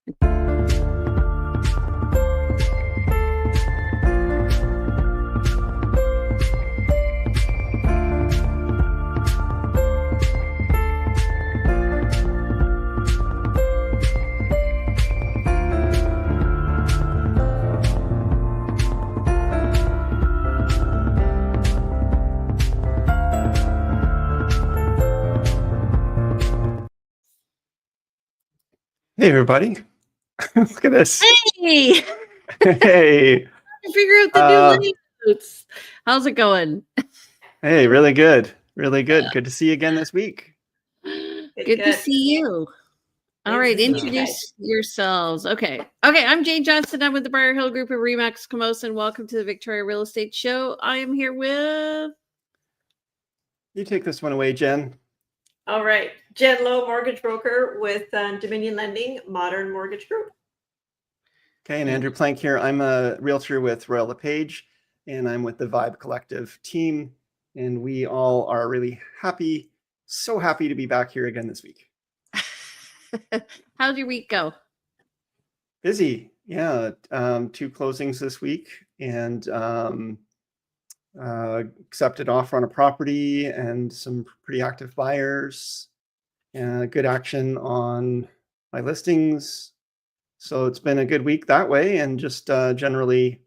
Hey, everybody. Look at this. Hey! Hey. Figure out the new layouts. How's it going? Hey, really good. Really good. Good to see you again this week. Good to see you. All right, introduce yourselves. Okay, I'm Jane Johnston. I'm with the Briar Hill Group of Remax Camosa, and welcome to the Victoria Real Estate Show. I am here with... You take this one away, Jen. All right. Jen Lowe, mortgage broker with Dominion Lending, Modern Mortgage Group. Okay, and Andrew Plank here. I'm a realtor with LePage, and I'm with the Vibe Collective team. And we all are really happy, so happy to be back here again this week. How'd your week go? Busy. Yeah. 2 closings this week, and accepted offer on a property and some pretty active buyers, and good action on my listings. So it's been a good week that way, and just generally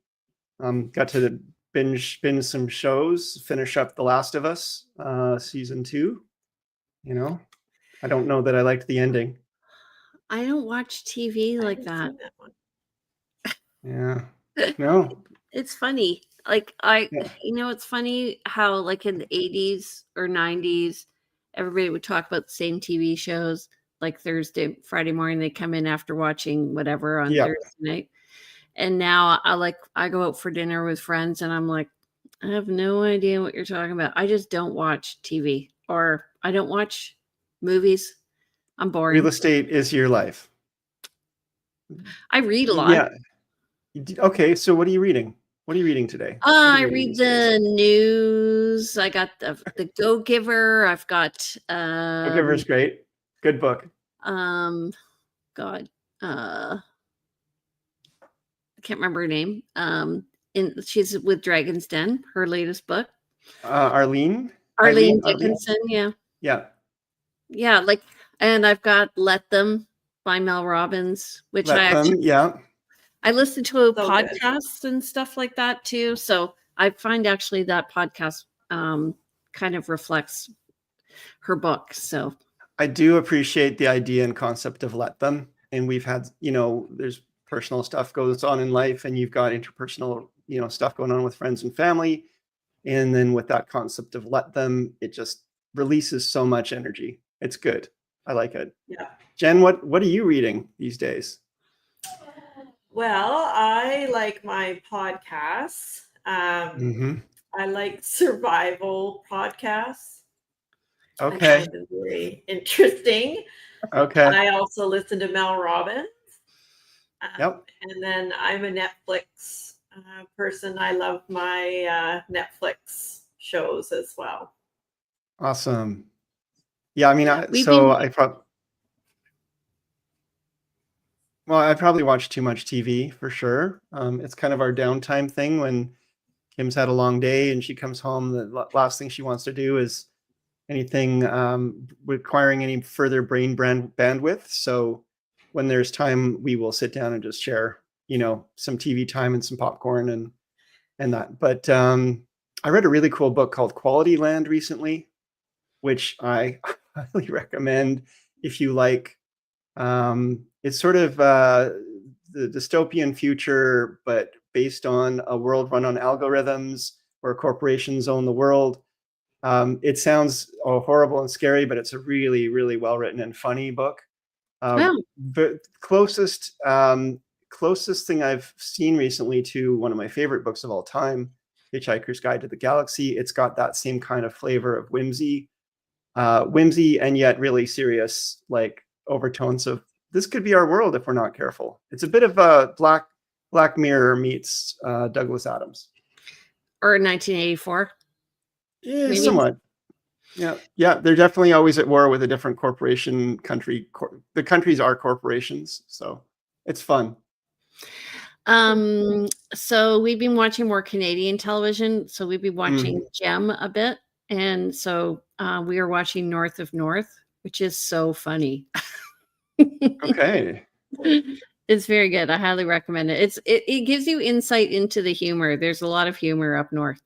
got to binge some shows, finish up The Last of Us season 2. You know, I don't know that I liked the ending. I don't watch TV like that. Yeah. No. It's funny. Like it's funny how like in the 80s or 90s, everybody would talk about the same TV shows. Like Friday morning, they come in after watching whatever on Thursday night. And now I go out for dinner with friends and I'm like, I have no idea what you're talking about. I just don't watch TV, or I don't watch movies. I'm boring. Real estate is your life. I read a lot. Yeah. Okay, so what are you reading? What are you reading today? I read the news. I got the Go Giver. I've got Go Giver's great. Good book. I can't remember her name. She's with Dragon's Den, her latest book. Arlene Dickinson, yeah. Yeah. And I've got Let Them by Mel Robbins, which I listen to podcasts and stuff like that too. So I find actually that podcast kind of reflects her book. So I do appreciate the idea and concept of Let Them. And we've had, there's personal stuff goes on in life, and you've got interpersonal, stuff going on with friends and family. And then with that concept of Let Them, it just releases so much energy. It's good. I like it. Yeah. Jen, what are you reading these days? Well, I like my podcasts. I like survival podcasts. Okay. I find them very interesting. Okay. I also listen to Mel Robbins. Yep. And then I'm a Netflix person. I love my Netflix shows as well. Awesome. Yeah, I mean, I probably watch too much TV for sure. It's kind of our downtime thing. When Kim's had a long day and she comes home, the last thing she wants to do is anything requiring any further brain bandwidth. So when there's time, we will sit down and just share, some TV time and some popcorn and that. But I read a really cool book called Quality Land recently, which I highly recommend if you like. It's sort of the dystopian future, but based on a world run on algorithms where corporations own the world. It sounds horrible and scary, but it's a really, really well-written and funny book. The closest thing I've seen recently to one of my favorite books of all time, Hitchhiker's Guide to the Galaxy. It's got that same kind of flavor of whimsy and yet really serious, like overtones of this could be our world if we're not careful. It's a bit of a Black Mirror meets Douglas Adams. Or 1984. Yeah, maybe. Somewhat. Yeah. They're definitely always at war with a different corporation country. The countries are corporations, so It's fun. So we've been watching more Canadian television. So we've been watching Gem a bit. And so we are watching North of North, which is so funny. Okay. It's very good. I highly recommend it. It gives you insight into the humor. There's a lot of humor up north.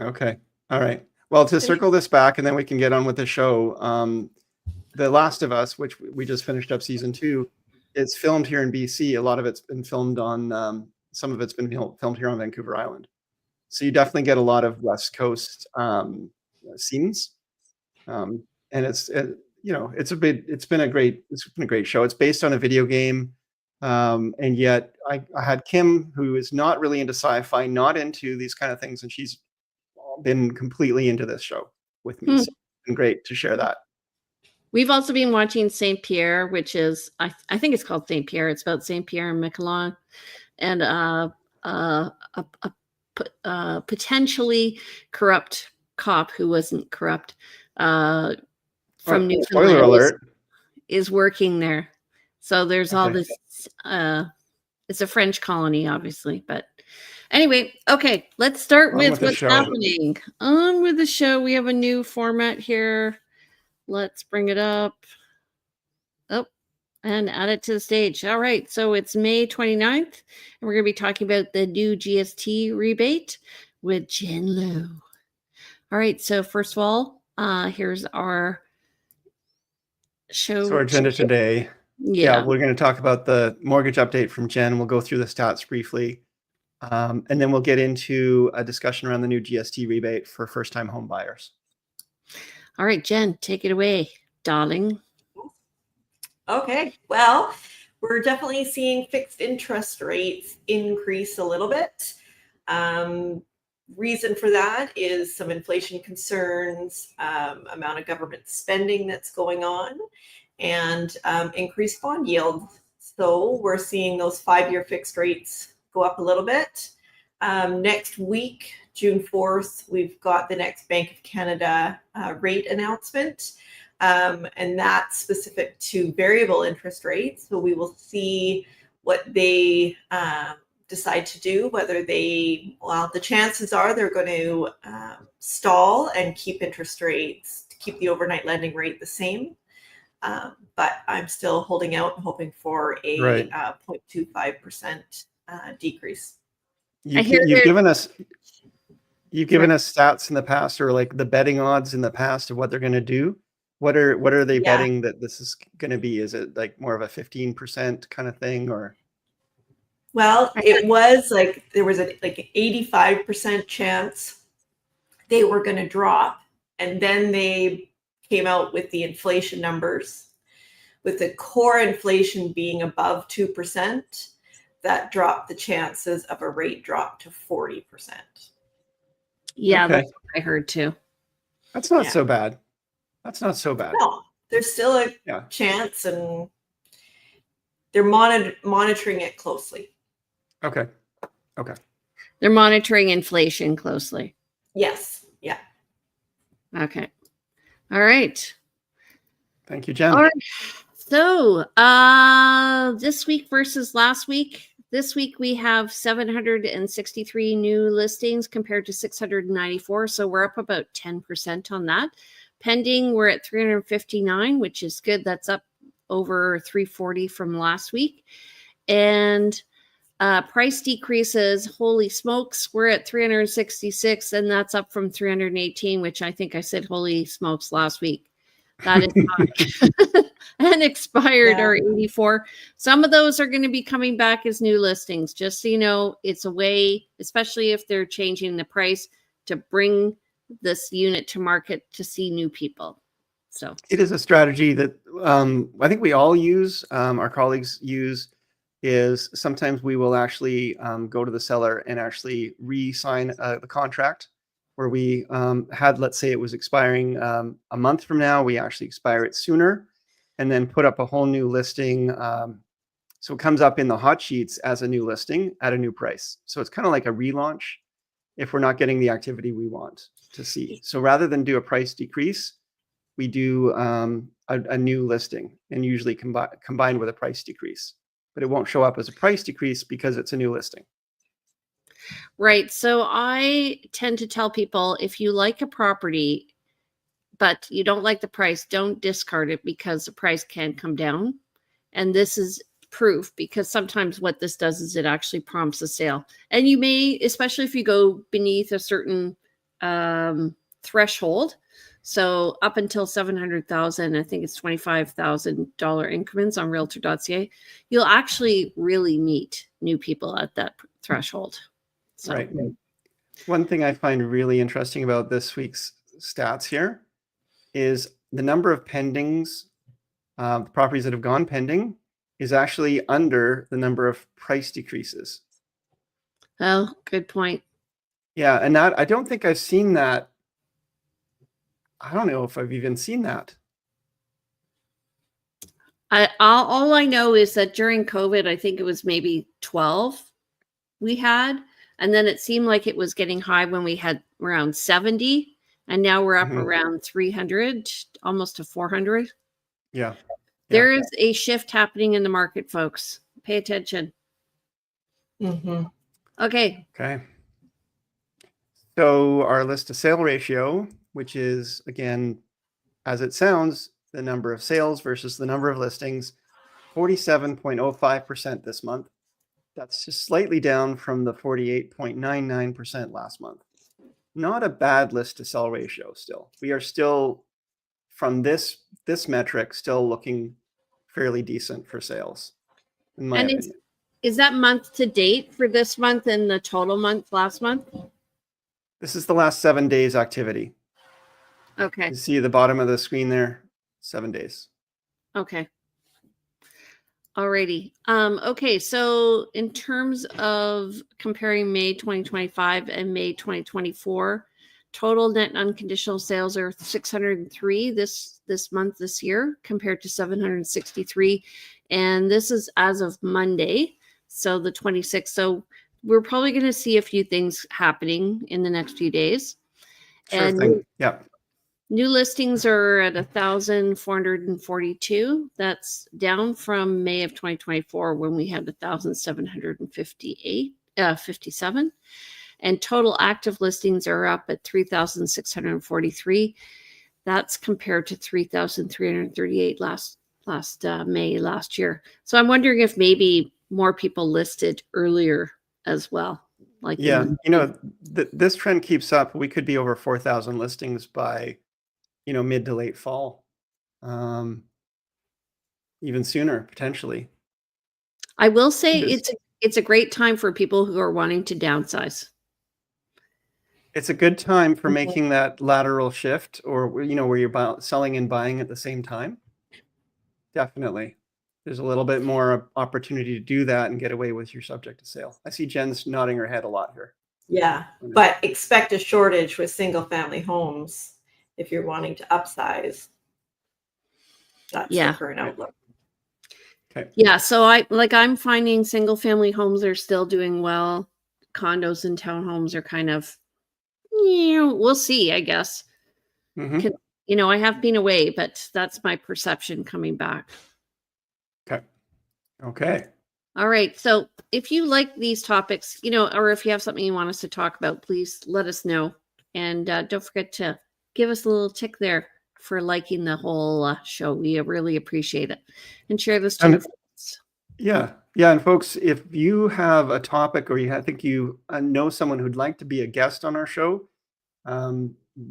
Okay. All right. Well, to circle this back, and then we can get on with the show. The Last of Us, which we just finished up season 2, it's filmed here in BC. A lot of it's been filmed on, some of it's been filmed here on Vancouver Island. So you definitely get a lot of West Coast scenes, and it's been a great show. It's based on a video game, and yet I had Kim, who is not really into sci-fi, not into these kind of things, and she's been completely into this show with me. So it's been great to share that. We've also been watching St. Pierre, which is, I think it's called St. Pierre. It's about St. Pierre and Miquelon, and a potentially corrupt cop who wasn't corrupt from Newfoundland. Spoiler alert. Is working there. So there's all this, it's a French colony, obviously, but anyway, okay, let's start with what's happening. On with the show. We have a new format here. Let's bring it up. Oh, and add it to the stage. All right. So it's May 29th, and we're going to be talking about the new GST rebate with Jen Lowe. All right. So first of all, here's our show. So our agenda today. Yeah, we're going to talk about the mortgage update from Jen. We'll go through the stats briefly. And then we'll get into a discussion around the new GST rebate for first-time home buyers. All right, Jen, take it away, darling. Okay, well, we're definitely seeing fixed interest rates increase a little bit. Reason for that is some inflation concerns, amount of government spending that's going on, and increased bond yield. So we're seeing those 5-year fixed rates go up a little bit. Next week, June 4th, we've got the next Bank of Canada rate announcement, and that's specific to variable interest rates. So we will see what they decide to do, whether the chances are they're going to stall and keep interest rates, keep the overnight lending rate the same. But I'm still holding out and hoping for a 0.25% decrease. You've given us stats in the past, or like the betting odds in the past of what they're going to do. What are they betting that this is going to be? Is it like more of a 15% kind of thing, or? Well, it was like there was an 85% chance they were going to drop, and then they came out with the inflation numbers, with the core inflation being above 2%. That dropped the chances of a rate drop to 40%. Yeah, that's what I heard too. That's not so bad. That's not so bad. No, there's still a chance, and they're monitoring it closely. Okay. They're monitoring inflation closely. Yes. Yeah. Okay. All right. Thank you, Jen. All right. So this week versus last week. This week we have 763 new listings compared to 694. So we're up about 10% on that. Pending, we're at 359, which is good. That's up over 340 from last week. And price decreases, holy smokes, we're at 366, and that's up from 318, which I think I said holy smokes last week. That is high. And expired are 84. Some of those are going to be coming back as new listings. Just so you know, it's a way, especially if they're changing the price, to bring this unit to market to see new people. So it is a strategy that I think we all use, our colleagues use, is sometimes we will actually go to the seller and actually re-sign the contract where we had, let's say it was expiring a month from now, we actually expire it sooner, and then put up a whole new listing. So it comes up in the hot sheets as a new listing at a new price. So it's kind of like a relaunch if we're not getting the activity we want to see. So rather than do a price decrease, we do a new listing, and usually combined with a price decrease. but it won't show up as a price decrease because it's a new listing. Right. So I tend to tell people, if you like a property, but you don't like the price, don't discard it, because the price can come down. And this is proof, because sometimes what this does is it actually prompts a sale. And you may, especially if you go beneath a certain threshold. So up until 700,000, I think it's $25,000 increments on realtor.ca, you'll actually really meet new people at that threshold. So. Right. One thing I find really interesting about this week's stats here is the number of pendings, properties that have gone pending, is actually under the number of price decreases. Oh, good point. Yeah, and that, I don't think I've seen that. I don't know if I've even seen that. All I know is that during COVID, I think it was maybe 12 we had, and then it seemed like it was getting high when we had around 70. And now we're up around 300, almost to 400. Yeah. There is a shift happening in the market, folks. Pay attention. Mm-hmm. Okay. Okay. So our list to sale ratio, which is, again, as it sounds, the number of sales versus the number of listings, 47.05% this month. That's just slightly down from the 48.99% last month. Not a bad list to sell ratio still. We are still, from this metric, still looking fairly decent for sales, in my opinion. Is that month to date for this month and the total month last month? This is the last 7 days activity. Okay. You see the bottom of the screen there, 7 days. Okay. Alrighty. Okay, so in terms of comparing May 2025 and May 2024, total net unconditional sales are 603 this month, this year, compared to 763. And this is as of Monday, so the 26th. So we're probably going to see a few things happening in the next few days. Sure thing. Yeah. New listings are at 1,442. That's down from May of 2024 when we had 1,757. And total active listings are up at 3,643. That's compared to 3,338 last May last year. So I'm wondering if maybe more people listed earlier as well. Like this trend keeps up. We could be over 4,000 listings by mid to late fall, even sooner potentially. I will say it's a great time for people who are wanting to downsize. It's a good time for making that lateral shift, or where you're selling and buying at the same time. Definitely, there's a little bit more opportunity to do that and get away with your subject to sale. I see Jen's nodding her head a lot here. Yeah, but expect a shortage with single family homes if you're wanting to upsize. That's the current outlook. Okay. Yeah, so I'm finding single family homes are still doing well. Condos and townhomes are kind of, we'll see, I guess. I have been away, but that's my perception coming back. Okay. All right. So if you like these topics, or if you have something you want us to talk about, please let us know. And don't forget to give us a little tick there for liking the whole show. We really appreciate it. And share this to your friends. Yeah. And folks, if you have a topic, or you think you know someone who'd like to be a guest on our show,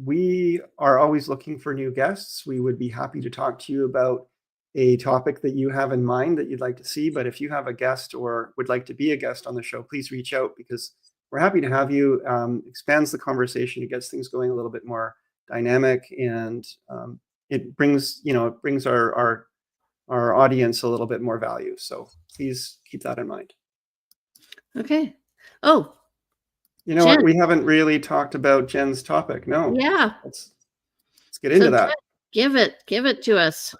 we are always looking for new guests. We would be happy to talk to you about a topic that you have in mind that you'd like to see. But if you have a guest or would like to be a guest on the show, please reach out, because we're happy to have you. Expands the conversation. It gets things going a little bit more dynamic, and it brings our audience a little bit more value. So please keep that in mind. Okay. Oh, Jen, what? We haven't really talked about Jen's topic. No. Yeah. Let's get into that. Give it to us.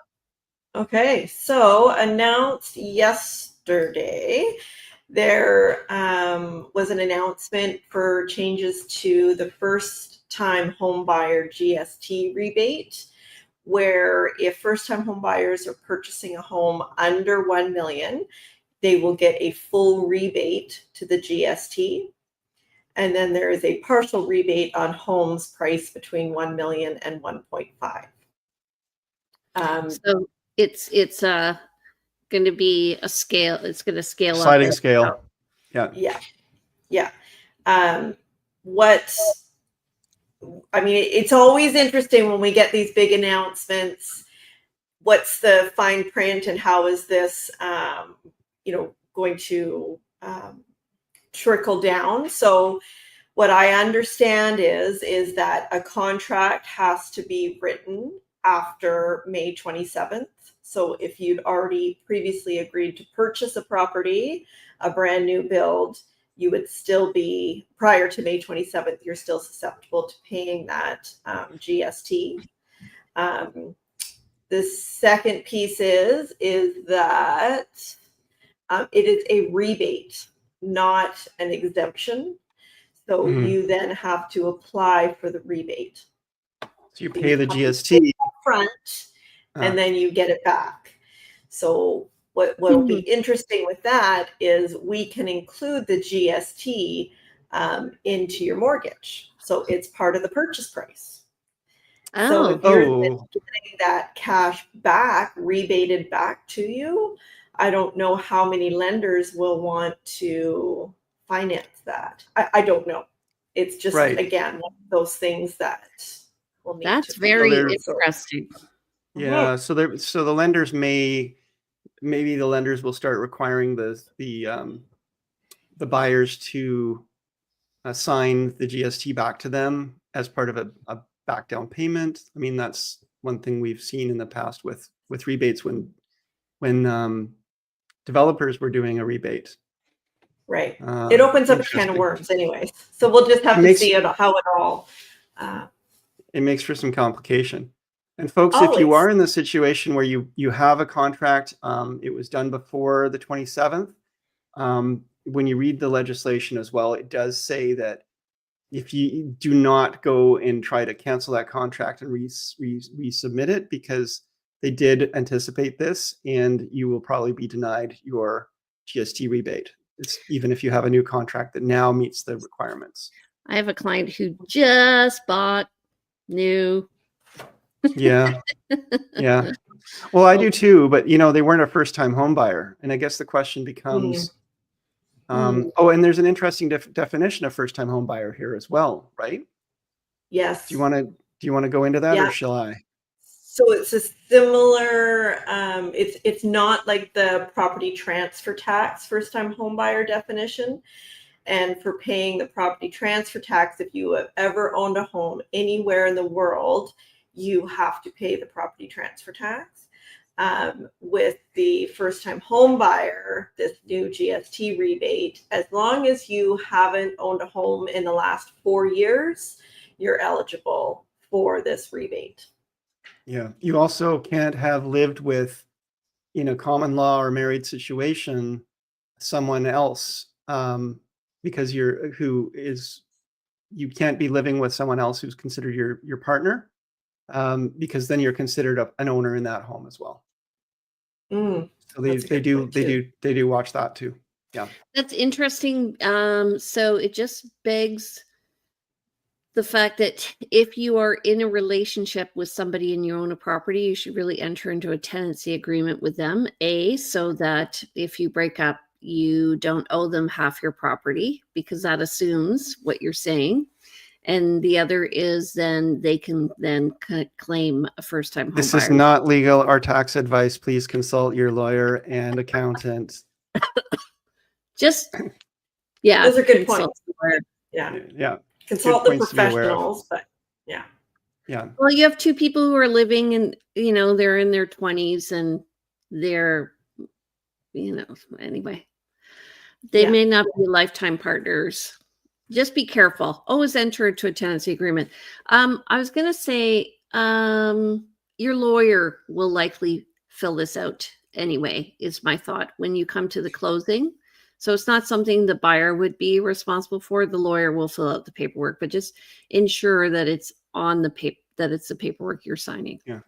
Okay. So announced yesterday, there was an announcement for changes to the first-time homebuyer GST rebate, where if first-time homebuyers are purchasing a home under $1 million, they will get a full rebate to the GST. And then there is a partial rebate on homes priced between 1 million and 1.5. So it's going to be a scale. It's going to scale Sliding up. scale. Yeah. Yeah. Yeah. It's always interesting when we get these big announcements. What's the fine print and how is this, going to trickle down? So what I understand is that a contract has to be written after May 27th. So if you'd already previously agreed to purchase a property, a brand new build, you would still be, prior to May 27th, you're still susceptible to paying that GST. The second piece is that it is a rebate, not an exemption. So you then have to apply for the rebate. So you pay the GST upfront, and then you get it back. So what will be interesting with that is we can include the GST into your mortgage. So it's part of the purchase price. So if you're getting that cash back, rebated back to you, I don't know how many lenders will want to finance that. I don't know. It's just, again, one of those things that will need That's to very interesting. Yeah. So the lenders maybe the lenders will start requiring the buyers to assign the GST back to them as part of a back down payment. I mean, that's one thing we've seen in the past with rebates when developers were doing a rebate. Right. It opens up a can of worms anyways. So we'll just have to see how it all... it makes for some complication. And folks, if you are in the situation where you have a contract, it was done before the 27th, when you read the legislation as well, it does say that if you do not go and try to cancel that contract and resubmit it, because they did anticipate this, and you will probably be denied your GST rebate. It's even if you have a new contract that now meets the requirements. I have a client who just bought new. Yeah. Yeah. Well, I do too, but they weren't a first-time home buyer. And I guess the question becomes, and there's an interesting definition of first-time home buyer here as well, right? Yes. Do you want to go into that, or shall I? So it's a similar, it's not like the property transfer tax first-time home buyer definition. And for paying the property transfer tax, if you have ever owned a home anywhere in the world, you have to pay the property transfer tax. With the first-time home buyer, this new GST rebate, as long as you haven't owned a home in the last 4 years, you're eligible for this rebate. Yeah. You also can't have lived with, in a common law or married situation, someone else, because you can't be living with someone else who's considered your partner, because then you're considered an owner in that home as well. So they do watch that too. Yeah. That's interesting. So it just begs the fact that if you are in a relationship with somebody and you own a property, you should really enter into a tenancy agreement with them, so that if you break up, you don't owe them half your property, because that assumes what you're saying. And the other is then they can then claim a first-time home buyer. This is not legal or tax advice. Please consult your lawyer and accountant. Those are good points. Yeah. Consult the professionals, but yeah. Well, you have two people who are living and they're in their 20s and they're anyway, they may not be lifetime partners. Just be careful. Always enter into a tenancy agreement. I was going to say, your lawyer will likely fill this out anyway, is my thought, when you come to the closing. So it's not something the buyer would be responsible for. The lawyer will fill out the paperwork, but just ensure that it's on the paper, that it's the paperwork you're signing. Yeah.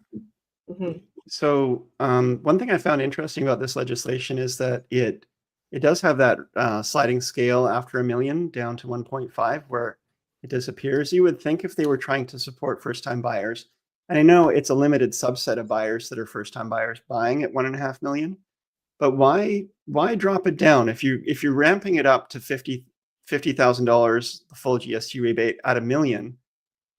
So one thing I found interesting about this legislation is that it it does have that sliding scale after $1 million down to 1.5 where it disappears. You would think if they were trying to support first-time buyers, and I know it's a limited subset of buyers that are first-time buyers buying at 1.5 million, but why drop it down if you're ramping it up to $50,000 the full GST rebate at $1 million?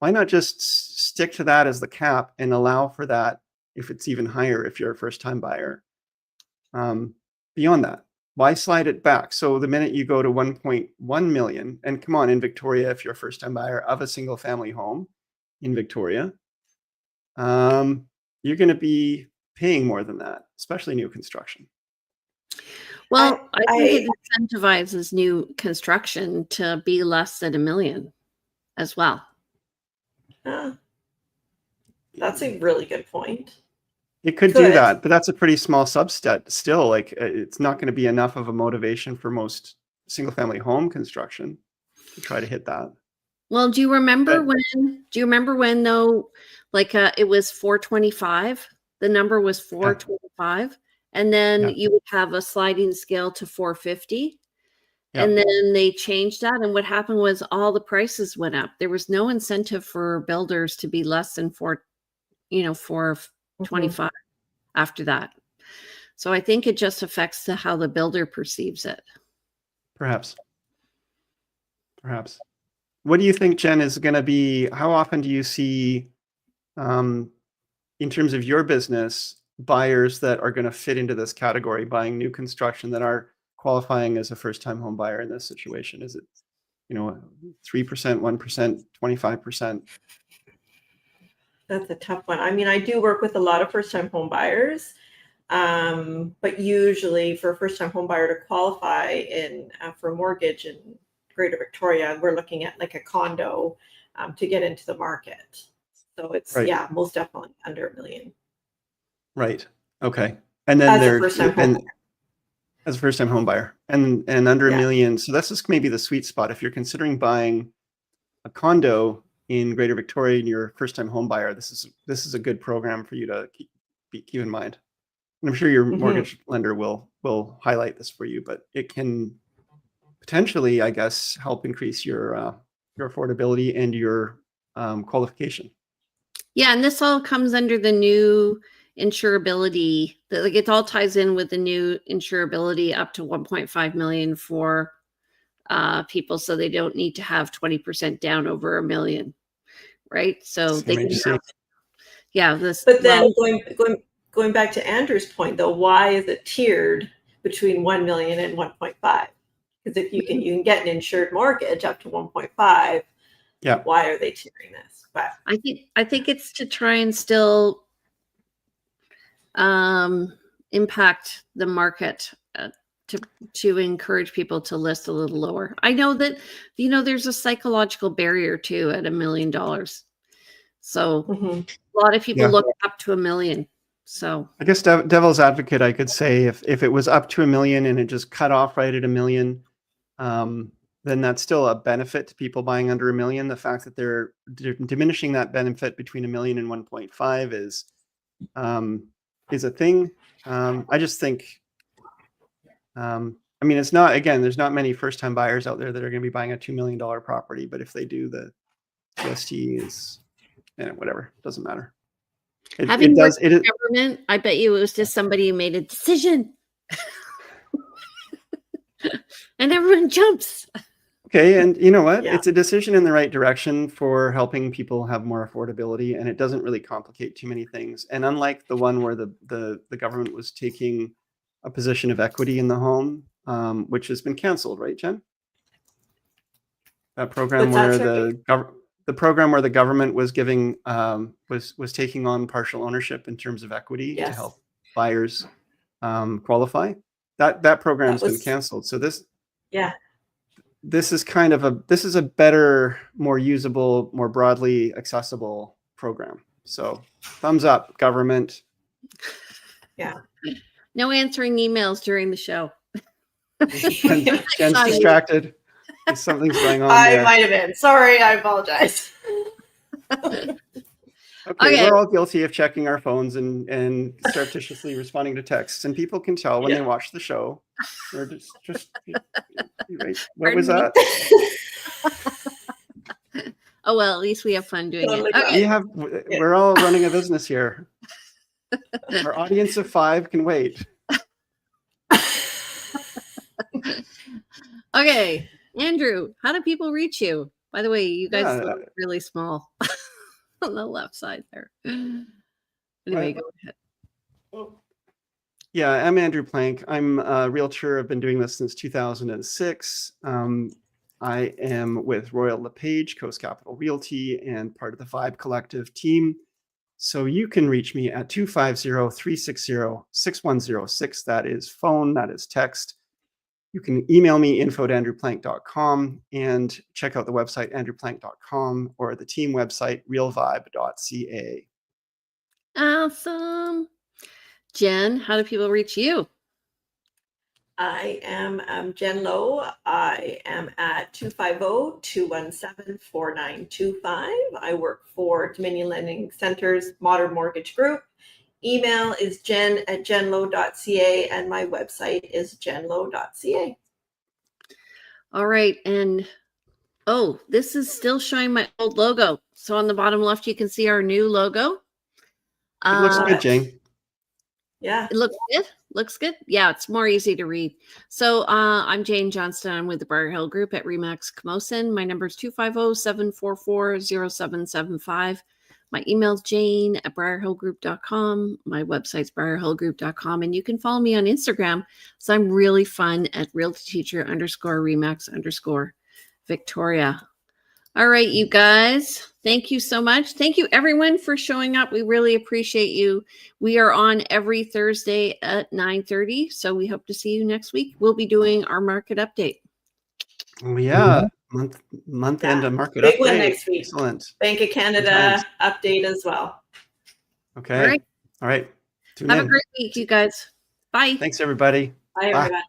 Why not just stick to that as the cap and allow for that if it's even higher if you're a first-time buyer? Beyond that, why slide it back? So the minute you go to 1.1 million, and come on, in Victoria, if you're a first-time buyer of a single-family home in Victoria, you're going to be paying more than that, especially new construction. Well, I think it incentivizes new construction to be less than $1 million as well. That's a really good point. It could do that, but that's a pretty small subset still. Like, it's not going to be enough of a motivation for most single family home construction to try to hit that. Well, do you remember when though, like it was 425, the number was 425, and then you would have a sliding scale to 450. And then they changed that. And what happened was all the prices went up. There was no incentive for builders to be less than 425 after that. So I think it just affects how the builder perceives it. Perhaps. What do you think, Jen, is going to be, how often do you see, in terms of your business, buyers that are going to fit into this category, buying new construction that are qualifying as a first-time home buyer in this situation? Is it, 3%, 1%, 25%? That's a tough one. I mean, I do work with a lot of first-time home buyers, but usually for a first-time home buyer to qualify for mortgage in Greater Victoria, we're looking at like a condo to get into the market. So it's most definitely under $1 million. Right. Okay. And then as a first-time home buyer, and under $1 million. So this is maybe the sweet spot. If you're considering buying a condo in Greater Victoria and you're a first-time home buyer, this is a good program for you to keep in mind. And I'm sure your mortgage lender will highlight this for you, but it can potentially, I guess, help increase your affordability and your qualification. Yeah, and this all comes under the new insurability. Like, it all ties in with the new insurability up to 1.5 million for people, so they don't need to have 20% down over $1 million, right? So they can have, this. But then going back to Andrew's point, though, why is it tiered between 1 million and 1.5? Because if you can get an insured mortgage up to 1.5, why are they tiering this? But I think it's to try and still impact the market to encourage people to list a little lower. I know that there's a psychological barrier too at $1 million. So a lot of people look up to $1 million. So I guess devil's advocate, I could say if it was up to $1 million and it just cut off right at $1 million, then that's still a benefit to people buying under $1 million. The fact that they're diminishing that benefit between $1 million and 1.5 is a thing. I just think, it's not, again, there's not many first-time buyers out there that are going to be buying a $2 million property, but if they do, the GST is, whatever, doesn't matter. Having worked in government, I bet you it was just somebody who made a decision. And everyone jumps. Okay, and you know what? It's a decision in the right direction for helping people have more affordability, and it doesn't really complicate too many things. And unlike the one where the government was taking a position of equity in the home, which has been canceled, right, Jen? That program where the program where the government was giving was taking on partial ownership in terms of equity to help buyers qualify. That program's been canceled. So this is kind of a better, more usable, more broadly accessible program. So thumbs up, government. Yeah. No answering emails during the show. Jen's distracted. Something's going on I there. might have been. Sorry, I apologize. Okay, we're all guilty of checking our phones and surreptitiously responding to texts, and people can tell when they watch the show Or just right. What was Pardon that? Oh, well, at least we have fun doing Totally it. fine. Okay. We're all running a business here. Our audience of 5 can wait. Okay, Andrew, how do people reach you? By the way, you guys look really small on the left side there. Anyway, go ahead. Yeah, I'm Andrew Plank. I'm a realtor. I've been doing this since 2006. I am with Royal LePage, Coast Capital Realty, and part of the Vibe Collective team. So you can reach me at 250-360-6106. That is phone, that is text. You can email me info@andrewplank.com and check out the website andrewplank.com or the team website realvibe.ca. Awesome. Jen, how do people reach you? I am Jen Lowe. I am at 250-217-4925. I work for Dominion Lending Center's Modern Mortgage Group. Email is jen@jenlowe.ca and my website is jenlowe.ca. All right. And oh, this is still showing my old logo. So on the bottom left, you can see our new logo. It looks good, Jane. Yeah. It looks good. Looks good. Yeah, it's more easy to read. So I'm Jane Johnston. I'm with the Briar Hill Group at Remax Camosun. My number is 250-744-0775. My email is jane@briarhillgroup.com. My website's briarhillgroup.com. And you can follow me on Instagram. So I'm really fun at realtyteacher_remax_Victoria. All right, you guys. Thank you so much. Thank you, everyone, for showing up. We really appreciate you. We are on every Thursday at 9:30. So we hope to see you next week. We'll be doing our market update. Oh, yeah. Month end of market Big update. one next week. Excellent. Bank of Canada update as well. Okay. All right. Tune Have in. a great week, you guys. Bye. Thanks, everybody. Bye, everyone.